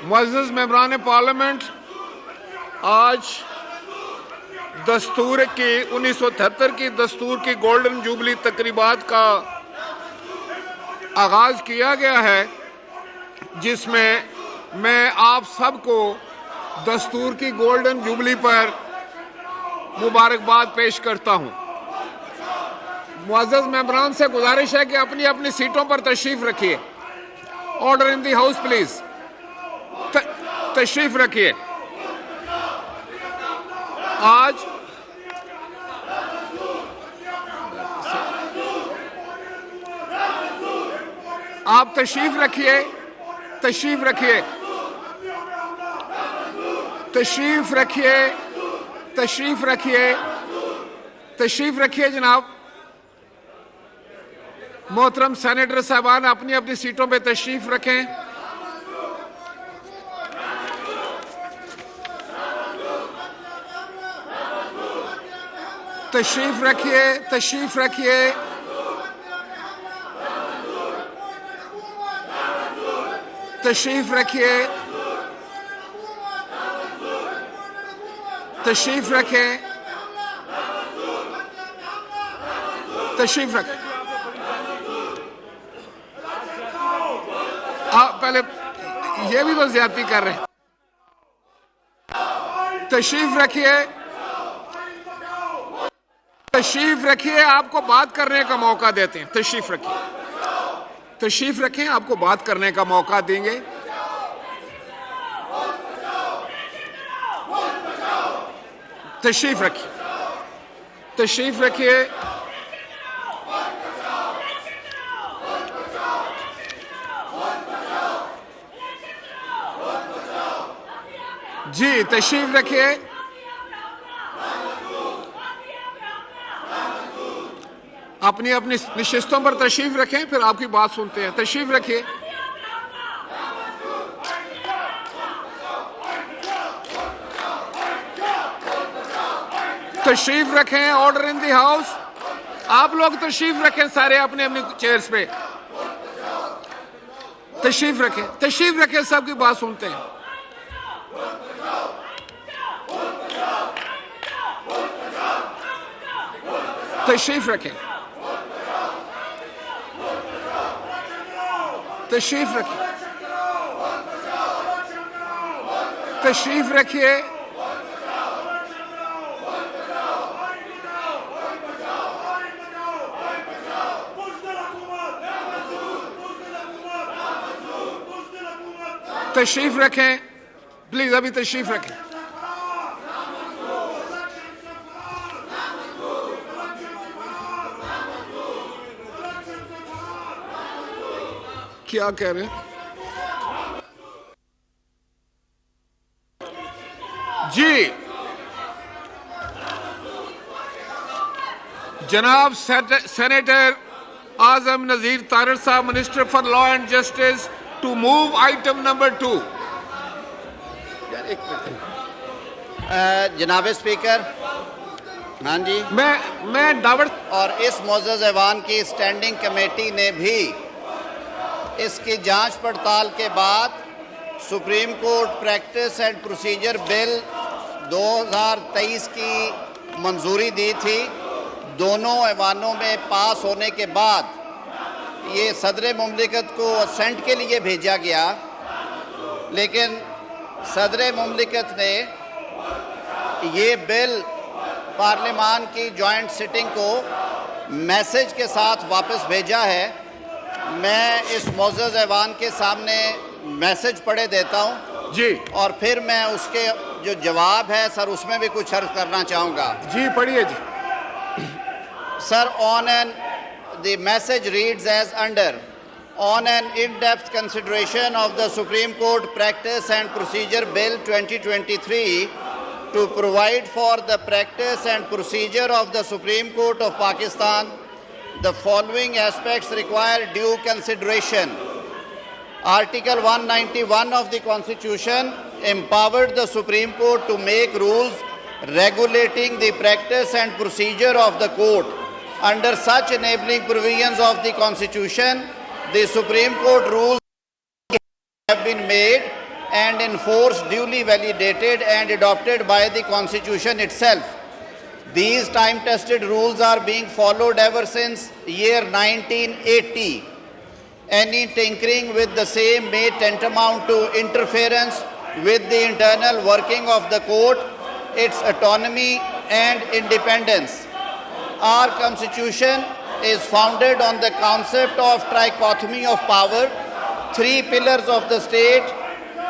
मुअज़्ज़ज़ मेंबरान parliament, आज दस्तूर की 1973 की दस्तूर की गोल्डन जुबली तकरीबात का आगाज किया गया है, जिसमें मैं आप सबको दस्तूर की गोल्डन जुबली पर मुबारकबाद पेश करता हूं। मुअज़्ज़ज़ मेंबरान से गुजारिश है कि अपनी अपनी सीटों पर तशरीफ रखिए। Order in the house please. तशरीफ रखिए। आज आप तशरीफ रखिए, तशरीफ रखिए, तशरीफ रखिए, तशरीफ रखिए, तशरीफ रखिए जनाब। मोहतरम सेनेटर साहबान अपनी अपनी सीटों पे तशरीफ रखें। तशरीफ रखिए, तशरीफ रखिए, तशरीफ रखिए, तशरीफ रखें, तशरीफ रखें। आप पहले ये भी तो ज्यादती कर रहे हैं। तशरीफ रखिए, तशरीफ रखिए, आपको बात करने का मौका देते हैं। तशरीफ रखिए, तशरीफ रखें, आपको बात करने का मौका देंगे। तशरीफ रखिए, तशरीफ रखिए, जी तशरीफ रखिए। अपनी अपनी निशिस्तों पर तशरीफ रखें, फिर आपकी बात सुनते हैं। तशरीफ रखिए। तशरीफ रखें। Order in the house. आप लोग तशरीफ रखें, सारे अपने अपने चेयर्स पे तशरीफ रखें, तशरीफ रखें, सबकी बात सुनते हैं। तशरीफ रखें, तशरीफ रखिए, तशरीफ रखिए, तशरीफ रखें, प्लीज अभी तशरीफ रखें। क्या कह रहे हैं जी? जनाब सेनेटर आजम नजीर तारड़ साहब, minister for law and justice, to move item number 2। जनाब स्पीकर, हाँ जी, मैं दावत और इस मुअज़्ज़ज़ ऐवान की स्टैंडिंग कमेटी ने भी इसकी जांच पड़ताल के बाद supreme court practice and procedure bill 2023 की मंजूरी दी थी। दोनों ऐवानों में पास होने के बाद ये सदर मुमलिकत को असेंट के लिए भेजा गया, लेकिन सदर मुमलिकत ने ये बिल पार्लियामान की जॉइंट सिटिंग को मैसेज के साथ वापस भेजा है। मैं इस मुअज़्ज़ज़ ऐवान के सामने मैसेज पढ़े देता हूं जी, और फिर मैं उसके जो जवाब है सर उसमें भी कुछ अर्ज करना चाहूँगा। जी पढ़िए जी। Sir, on an the message reads as under: on an in-depth consideration of the Supreme Court Practice and Procedure Bill 2023 to provide for the practice and procedure of the Supreme Court of Pakistan, the following aspects require due consideration. Article 191 of the Constitution empowered the Supreme Court to make rules regulating the practice and procedure of the court. Under such enabling provisions of the Constitution, the Supreme Court rules have been made and enforced, duly validated and adopted by the Constitution itself. These time-tested rules are being followed ever since year 1980. Any tinkering with the same may tantamount to interference with the internal working of the court, its autonomy and independence. Our Constitution is founded on the concept of trichotomy of power, three pillars of the state,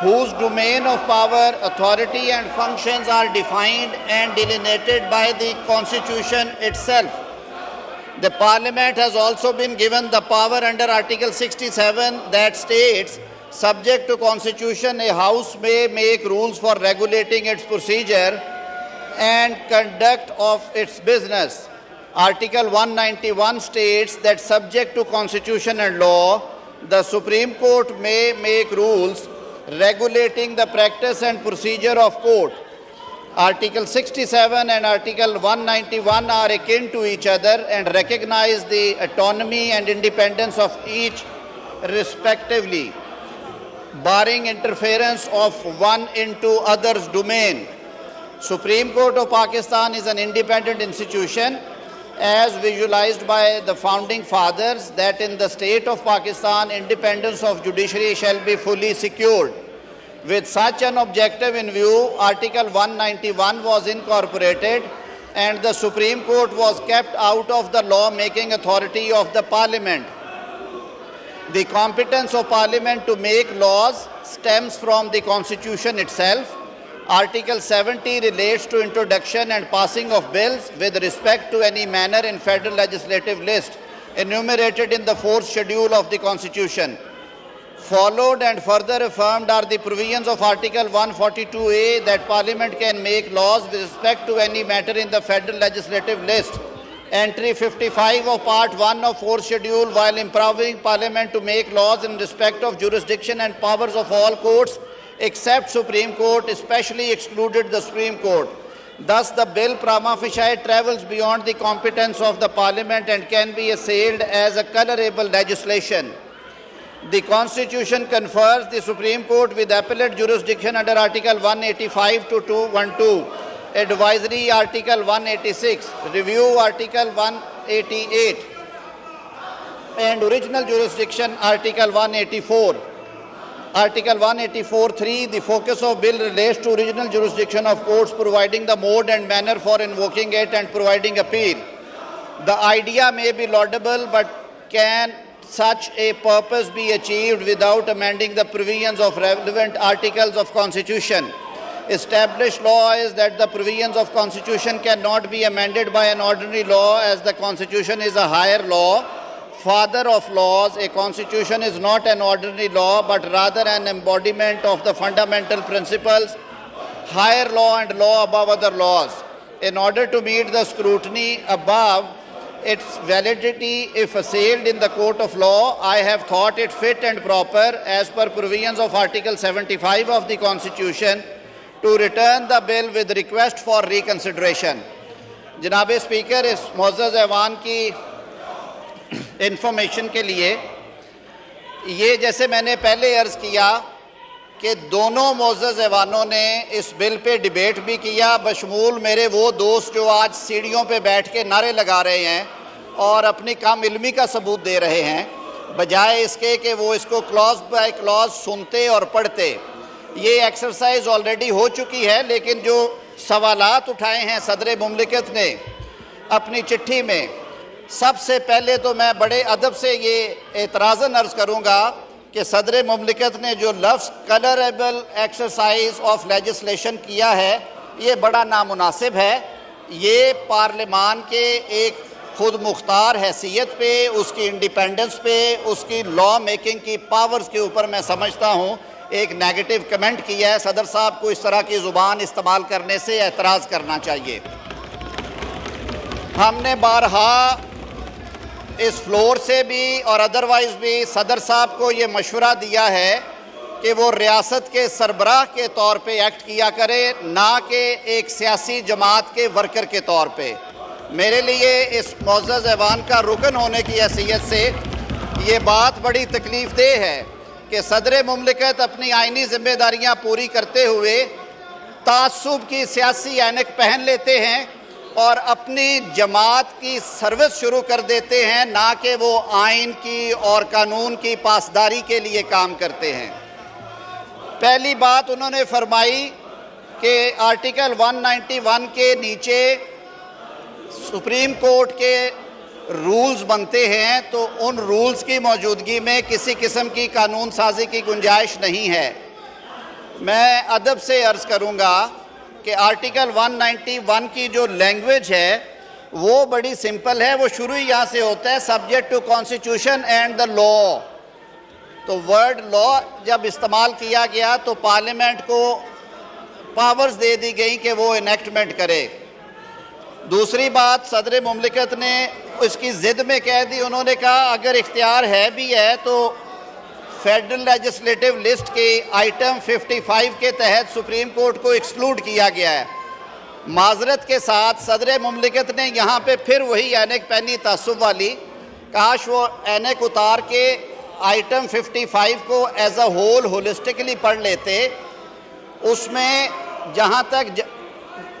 whose domain of power, authority and functions are defined and delineated by the Constitution itself. The Parliament has also been given the power under Article 67 that states, subject to Constitution, a House may make rules for regulating its procedure and conduct of its business. Article 191 states that subject to Constitution and law, the Supreme Court may make rules regulating the practice and procedure of court. Article 67 and Article 191 are akin to each other and recognize the autonomy and independence of each respectively, barring interference of one into other's domain. Supreme Court of Pakistan is an independent institution as visualized by the founding fathers, that in the state of Pakistan, independence of judiciary shall be fully secured. With such an objective in view, Article 191 was incorporated and the Supreme Court was kept out of the law-making authority of the Parliament. The competence of Parliament to make laws stems from the Constitution itself. Article 70 relates to introduction and passing of bills with respect to any manner in federal legislative list enumerated in the 4th schedule of the Constitution. Followed and further affirmed are the provisions of Article 142A that Parliament can make laws with respect to any matter in the federal legislative list. Entry 55 of Part 1 of 4th schedule, while empowering Parliament to make laws in respect of jurisdiction and powers of all courts except Supreme Court, especially excluded the Supreme Court. Thus, the bill prima facie travels beyond the competence of the Parliament and can be assailed as a colorable legislation. The Constitution confers the Supreme Court with appellate jurisdiction under Article 185 to 212, Advisory Article 186, Review Article 188, and Original Jurisdiction Article 184. Article 184(3), the focus of bill relates to original jurisdiction of courts, providing the mode and manner for invoking it and providing appeal. The idea may be laudable, but can such a purpose be achieved without amending the provisions of relevant articles of Constitution? Established law is that the provisions of Constitution cannot be amended by an ordinary law, as the Constitution is a higher law. Father of laws, a constitution is not an ordinary law, but rather an embodiment of the fundamental principles, higher law and law above other laws. In order to meet the scrutiny above its validity if assailed in the court of law, I have thought it fit and proper, as per provisions of Article 75 of the Constitution, to return the bill with request for reconsideration. जनाब speaker, इस मुअज़्ज़ज़ ऐवान की information के लिए, ये जैसे मैंने पहले अर्ज़ किया कि दोनों मुअज़्ज़ज़ ऐवानों ने इस बिल पे डिबेट भी किया, बशमूल मेरे वो दोस्त जो आज सीढ़ियों पे बैठ के नारे लगा रहे हैं और अपनी कम इल्मी का सबूत दे रहे हैं, बजाय इसके कि वो इसको क्लॉज बाय क्लॉज सुनते और पढ़ते। ये एक्सरसाइज ऑलरेडी हो चुकी है, लेकिन जो सवालात उठाए हैं सदर मुमलिकत ने अपनी चिट्ठी में, सबसे पहले तो मैं बड़े अदब से ये एतराज़न अर्ज़ करूँगा कि सदर मुमलिकत ने जो लफ्ज़ कलरेबल एक्सरसाइज ऑफ लेजिस्लेशन किया है, ये बड़ा नामुनासिब है। ये पार्लिमान के एक खुद मुख्तार हैसियत पे, उसकी इंडिपेंडेंस पे, उसकी लॉ मेकिंग की पावर्स के ऊपर मैं समझता हूँ एक नेगेटिव कमेंट किया है। सदर साहब को इस तरह की ज़ुबान इस्तेमाल करने से एतराज़ करना चाहिए। हमने बारहा इस फ्लोर से भी और अदरवाइज़ भी सदर साहब को ये मशवरा दिया है कि वो रियासत के सरबराह के तौर पे एक्ट किया करे, ना कि एक सियासी जमात के वर्कर के तौर पे। मेरे लिए इस मुअज़्ज़ज़ ऐवान का रुकन होने की हैसियत से ये बात बड़ी तकलीफ़ देह है कि सदर मुमलिकत अपनी आइनी जिम्मेदारियां पूरी करते हुए तासुब की सियासी ऐनक पहन लेते हैं और अपनी जमात की सर्विस शुरू कर देते हैं, ना कि वो आइन की और कानून की पासदारी के लिए काम करते हैं। पहली बात उन्होंने फरमाई कि आर्टिकल 191 के नीचे सुप्रीम कोर्ट के रूल्स बनते हैं, तो उन रूल्स की मौजूदगी में किसी किस्म की कानून साजी की गुंजाइश नहीं है। मैं अदब से अर्ज़ करूंगा कि आर्टिकल 191 की जो लैंग्वेज है वो बड़ी सिंपल है। वो शुरू ही यहाँ से होता है, subject to constitution and the law. तो वर्ड लॉ जब इस्तेमाल किया गया तो पार्लियामेंट को पावर्स दे दी गई कि वो इनेक्टमेंट करे। दूसरी बात, सदर मुमलिकत ने उसकी ज़िद में कह दी, उन्होंने कहा अगर इख्तियार है भी है तो फेडरल लेजिस्लेटिव लिस्ट के आइटम 55 के तहत सुप्रीम कोर्ट को एक्सक्लूड किया गया है। माजरत के साथ सदर मुमलिकत ने यहाँ पे फिर वही ऐनक पहनी तासुब वाली, काश वो ऐनक उतार के आइटम 55 को एज अ होल होलिस्टिकली पढ़ लेते। उसमें जहाँ तक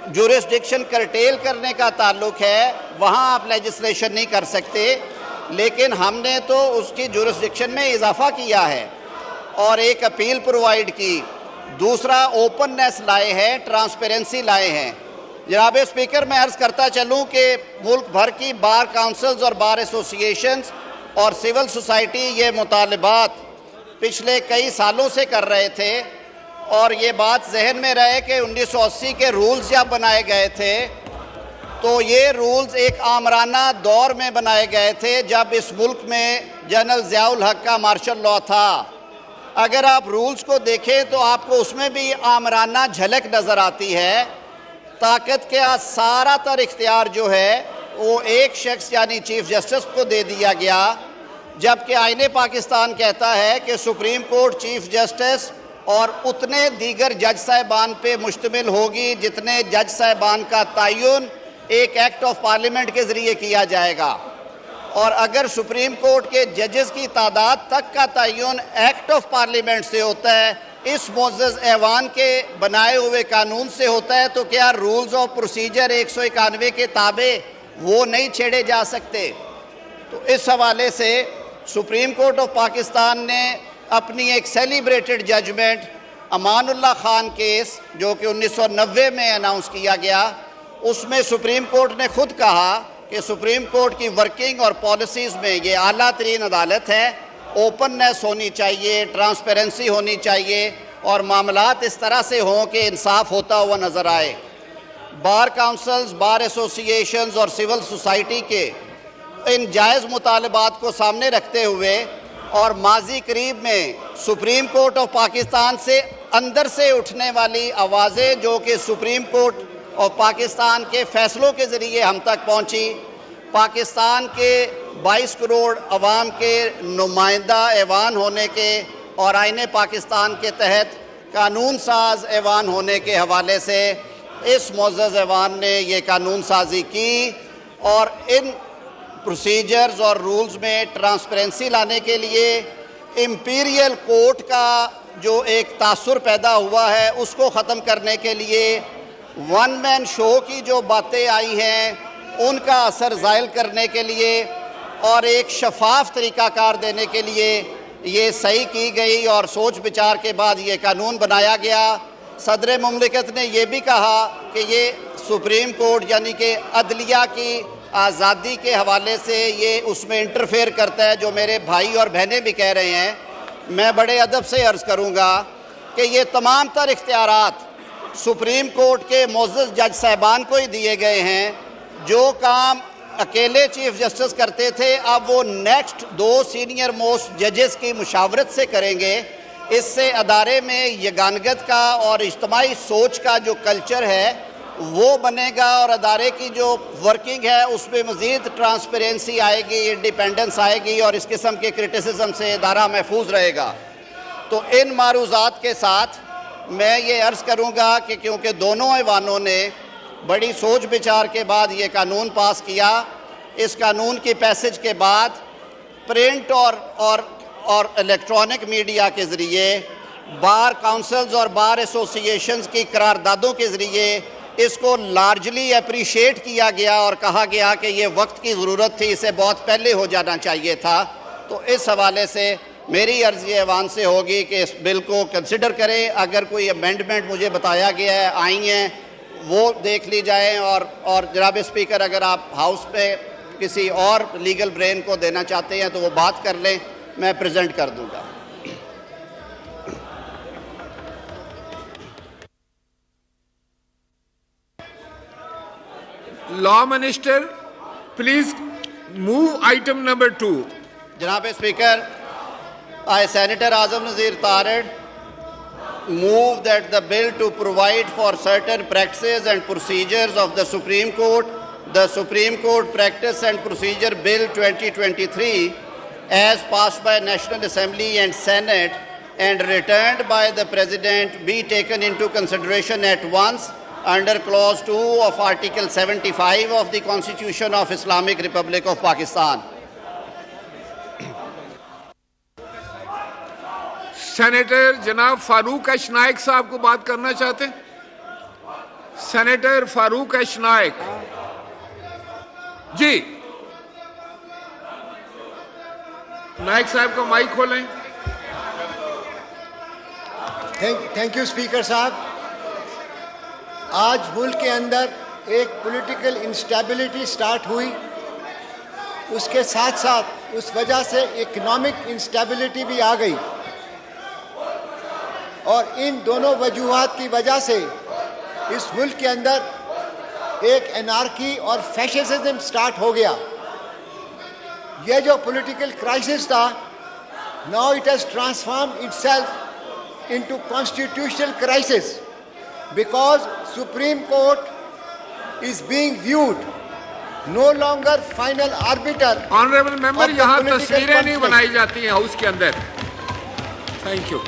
जुरिस्डिक्शन करटेल करने का ताल्लुक है वहाँ आप लेजिस्लेशन नहीं कर सकते, लेकिन हमने तो उसकी जुरिस्डिक्शन में इजाफा किया है और एक अपील प्रोवाइड की। दूसरा, ओपननेस लाए हैं, ट्रांसपेरेंसी लाए हैं। जनाब स्पीकर, मैं अर्ज़ करता चलूँ कि मुल्क भर की बार काउंसिल्स और बार एसोसिएशंस और सिविल सोसाइटी ये मुतालबात पिछले कई सालों से कर रहे थे और ये बात जहन में रहे कि 1980 के रूल्स जब बनाए गए थे तो ये रूल्स एक आमराना दौर में बनाए गए थे जब इस मुल्क में जनरल ज़ियाउल हक का मार्शल लॉ था। अगर आप रूल्स को देखें तो आपको उसमें भी आमराना झलक नज़र आती है। ताकत का सारा तर इख्तियार जो है वो एक शख्स यानी चीफ जस्टिस को दे दिया गया, जबकि आईने पाकिस्तान कहता है कि सुप्रीम कोर्ट चीफ जस्टिस और उतने दीगर जज साहिबान पे मुश्तमिल होगी जितने जज साहिबान का तयन एक एक्ट ऑफ पार्लियामेंट के ज़रिए किया जाएगा। और अगर सुप्रीम कोर्ट के जजेस की तादाद तक का तयन एक्ट ऑफ पार्लियामेंट से होता है, इस मोअज़्ज़ज़ ऐवान के बनाए हुए कानून से होता है, तो क्या रूल्स ऑफ प्रोसीजर 191 के ताबे वो नहीं छेड़े जा सकते? तो इस हवाले से सुप्रीम कोर्ट ऑफ पाकिस्तान ने अपनी एक celebrated judgement Amanullah Khan case जो कि 1990 में अनाउंस किया गया, उसमें सुप्रीम कोर्ट ने खुद कहा कि सुप्रीम कोर्ट की वर्किंग और पॉलिसीज़ में ये आला तरीन अदालत है, ओपननेस होनी चाहिए, ट्रांसपेरेंसी होनी चाहिए और मामलात इस तरह से हों कि इंसाफ होता हुआ नज़र आए। बार काउंसिल्स, बार एसोसिएशंस और सिविल सोसाइटी के इन जायज़ मुतालबात को सामने रखते हुए और माजी करीब में सुप्रीम कोर्ट ऑफ पाकिस्तान से अंदर से उठने वाली आवाज़ें जो कि सुप्रीम कोर्ट ऑफ पाकिस्तान के फ़ैसलों के ज़रिए हम तक पहुँची, पाकिस्तान के 22 करोड़ अवाम के नुमाइंदा ऐवान होने के और आईने पाकिस्तान के तहत कानून साज ऐवान होने के हवाले से इस मुअज़्ज़ज़ ऐवान ने ये कानून साजी की और इन प्रोसीजर्स और रूल्स में ट्रांसपेरेंसी लाने के लिए इम्पीरियल कोर्ट का जो एक तासुर पैदा हुआ है उसको ख़त्म करने के लिए वन मैन शो की जो बातें आई हैं उनका असर ज़ायल करने के लिए और एक शफाफ तरीक़ाकार देने के लिए ये सही की गई और सोच विचार के बाद ये कानून बनाया गया। सदर मुमलिकत ने यह भी कहा कि ये सुप्रीम कोर्ट यानी कि अदलिया की आज़ादी के हवाले से ये उसमें इंटरफेयर करता है, जो मेरे भाई और बहनें भी कह रहे हैं। मैं बड़े अदब से अर्ज़ करूँगा कि ये तमाम तर इख्तियारात सुप्रीम कोर्ट के मुअज़्ज़ज़ जज साहिबान को ही दिए गए हैं। जो काम अकेले चीफ जस्टिस करते थे अब वो नेक्स्ट 2 सीनियर मोस्ट जजेस की मुशावरत से करेंगे। इससे अदारे में यगानगत का और इज्तिमाई सोच का जो कल्चर है वो बनेगा और अदारे की जो वर्किंग है उसमें मज़ीद ट्रांसपेरेंसी आएगी, इंडिपेंडेंस आएगी और इस किस्म के क्रिटिसिज्म से अदारा महफूज रहेगा। तो इन मारूज़ात के साथ मैं ये अर्ज़ करूँगा कि क्योंकि दोनों ऐवानों ने बड़ी सोच विचार के बाद ये कानून पास किया, इस कानून की पैसेज के बाद प्रिंट और और इलेक्ट्रॉनिक मीडिया के ज़रिए, बार काउंसिल्स और बार एसोसिएशंस की करारदादों के ज़रिए इसको लार्जली अप्रिशिएट किया गया और कहा गया कि ये वक्त की ज़रूरत थी, इसे बहुत पहले हो जाना चाहिए था। तो इस हवाले से मेरी अर्ज़ी ऐवान से होगी कि इस बिल को कंसिडर करें। अगर कोई अमेंडमेंट मुझे बताया गया है आई हैं, वो देख ली जाए। और जनाब स्पीकर, अगर आप हाउस पे किसी और लीगल ब्रेन को देना चाहते हैं तो वो बात कर लें, मैं प्रेजेंट कर दूंगा। Law minister, please move item number 2। जनाब speaker, I, Senator Azam Nazir Tarid, move that the bill to provide for certain practices and procedures of the Supreme Court, the Supreme Court Practice and Procedure Bill 2023, as passed by National Assembly and Senate and returned by the President, be taken into consideration at once under Clause 2 of Article 75 of the Constitution of Islamic Republic of Pakistan. Senator जनाब फारूक अशनाइक साहब को बात करना चाहते हैं। Senator Farooq अशनाइक जी, नाइक साहब का mic खोलें। थैंक यू स्पीकर साहब। आज मुल्क के अंदर एक पॉलिटिकल इंस्टेबिलिटी स्टार्ट हुई, उसके साथ साथ उस वजह से इकोनॉमिक इंस्टेबिलिटी भी आ गई और इन दोनों वजूहात की वजह से इस मुल्क के अंदर एक एनार्की और फैशिज्म स्टार्ट हो गया। यह जो पॉलिटिकल क्राइसिस था, now it has transform itself into constitutional crisis because supreme court is being viewed no longer final arbiter. Honourable member, यहाँ तस्वीरें नहीं बनाई जाती हैं हाउस के अंदर। Thank you.